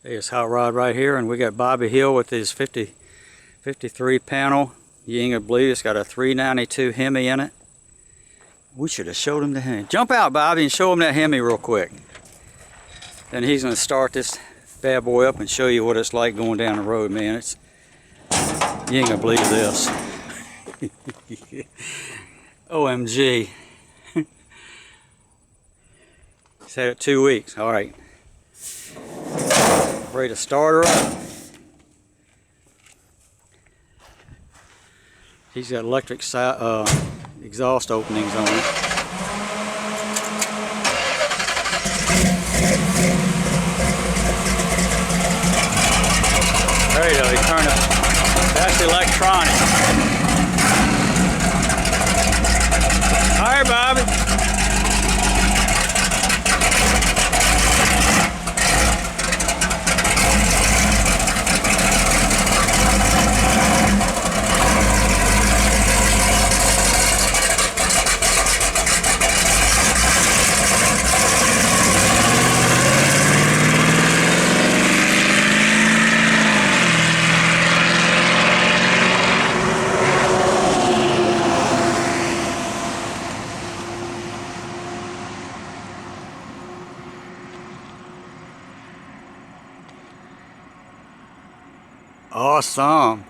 There's Hot Rod right here, and we got Bobby Hill with his 53 panel. You ain't gonna believe it's got a 392 Hemi in it. We should have showed him the Hemi. Jump out, Bobby, and show him that Hemi real quick. Then he's gonna start this bad boy up and show you what it's like going down the road, man. You ain't gonna believe this. OMG. He's had it 2 weeks. All right. Ready to start her up. He's got electric exhaust openings on it. There you go, he turned it. That's electronic. All right, Bobby. Awesome.